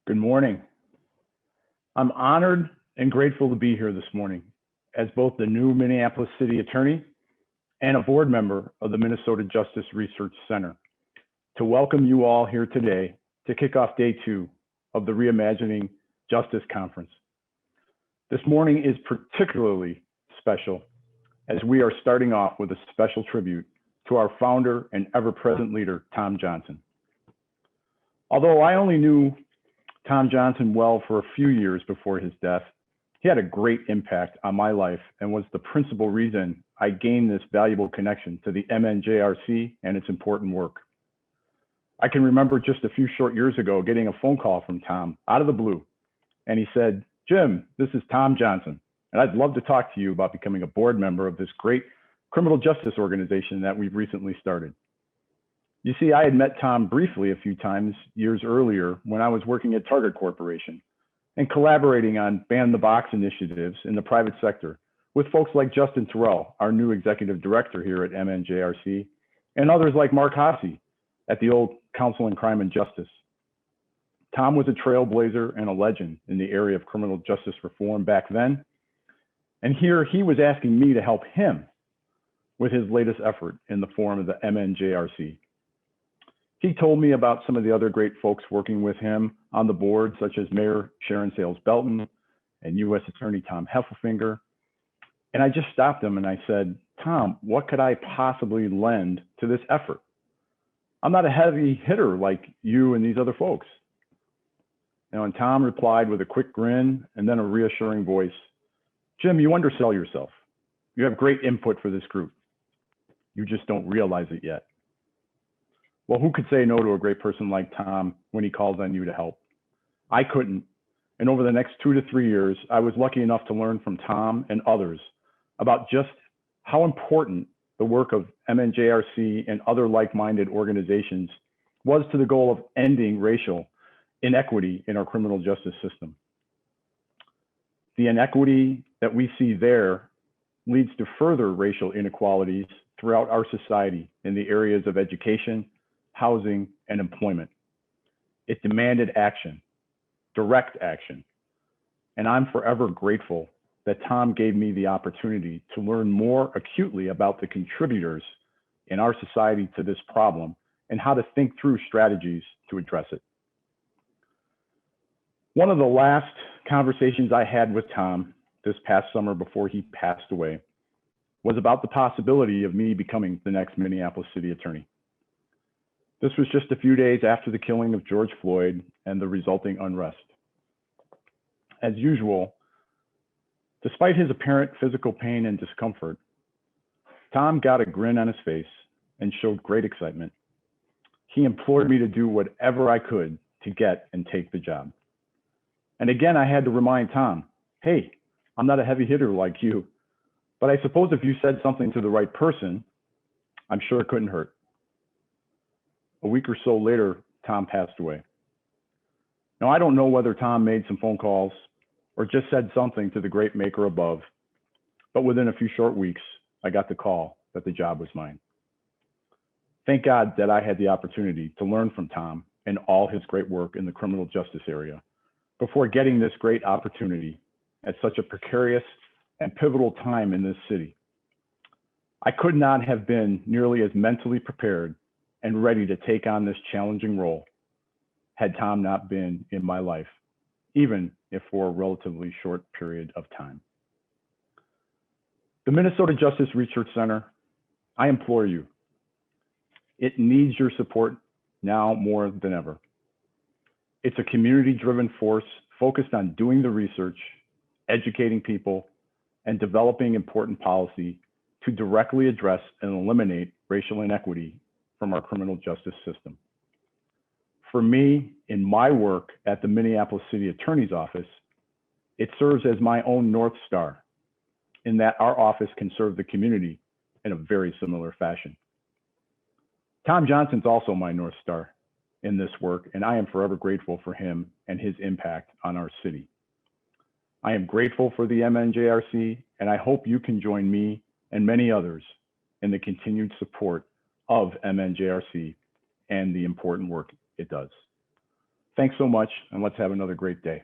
Good morning. I'm honored and grateful to be here this morning as both the new Minneapolis City Attorney and a board member of the Minnesota Justice Research Center to welcome you all here today to kick off day 2 of the Reimagining Justice Conference. This morning is particularly special as we are starting off with a special tribute to our founder and ever-present leader, Tom Johnson. Although I only knew Tom Johnson well for a few years before his death, he had a great impact on my life and was the principal reason I gained this valuable connection to the MNJRC and its important work. I can remember just a few short years ago getting a phone call from Tom out of the blue, and he said, "Jim, this is Tom Johnson, and I'd love to talk to you about becoming a board member of this great criminal justice organization that we've recently started." You see, I had met Tom briefly a few times years earlier when I was working at Target Corporation and collaborating on ban the box initiatives in the private sector with folks like Justin Terrell, our new executive director here at MNJRC, and others like Mark Hasse at the old Council on Crime and Justice. Tom was a trailblazer and a legend in the area of criminal justice reform back then. And here he was asking me to help him with his latest effort in the form of the MNJRC. He told me about some of the other great folks working with him on the board, such as Mayor Sharon Sales Belton and U.S. Attorney Tom Heffelfinger. And I just stopped him and I said, "Tom, what could I possibly lend to this effort? I'm not a heavy hitter like you and these other folks." And Tom replied with a quick grin and then a reassuring voice, "Jim, you undersell yourself. You have great input for this group. You just don't realize it yet." Well, who could say no to a great person like Tom when he calls on you to help? I couldn't. And over the next 2 to 3 years, I was lucky enough to learn from Tom and others about just how important the work of MNJRC and other like-minded organizations was to the goal of ending racial inequity in our criminal justice system. The inequity that we see there leads to further racial inequalities throughout our society in the areas of education, housing, and employment. It demanded action, direct action. And I'm forever grateful that Tom gave me the opportunity to learn more acutely about the contributors in our society to this problem and how to think through strategies to address it. One of the last conversations I had with Tom this past summer before he passed away was about the possibility of me becoming the next Minneapolis City Attorney. This was just a few days after the killing of George Floyd and the resulting unrest. As usual, despite his apparent physical pain and discomfort, Tom got a grin on his face and showed great excitement. He implored me to do whatever I could to get and take the job. And again, I had to remind Tom, "Hey, I'm not a heavy hitter like you, but I suppose if you said something to the right person, I'm sure it couldn't hurt." A week or so later, Tom passed away. Now, I don't know whether Tom made some phone calls or just said something to the great maker above, but within a few short weeks, I got the call that the job was mine. Thank God that I had the opportunity to learn from Tom and all his great work in the criminal justice area before getting this great opportunity at such a precarious and pivotal time in this city. I could not have been nearly as mentally prepared and ready to take on this challenging role had Tom not been in my life, even if for a relatively short period of time. The Minnesota Justice Research Center, I implore you, it needs your support now more than ever. It's a community-driven force focused on doing the research, educating people, and developing important policy to directly address and eliminate racial inequity from our criminal justice system. For me, in my work at the Minneapolis City Attorney's Office, it serves as my own North Star in that our office can serve the community in a very similar fashion. Tom Johnson's also my North Star in this work, and I am forever grateful for him and his impact on our city. I am grateful for the MNJRC, and I hope you can join me and many others in the continued support of MNJRC and the important work it does. Thanks so much, and let's have another great day.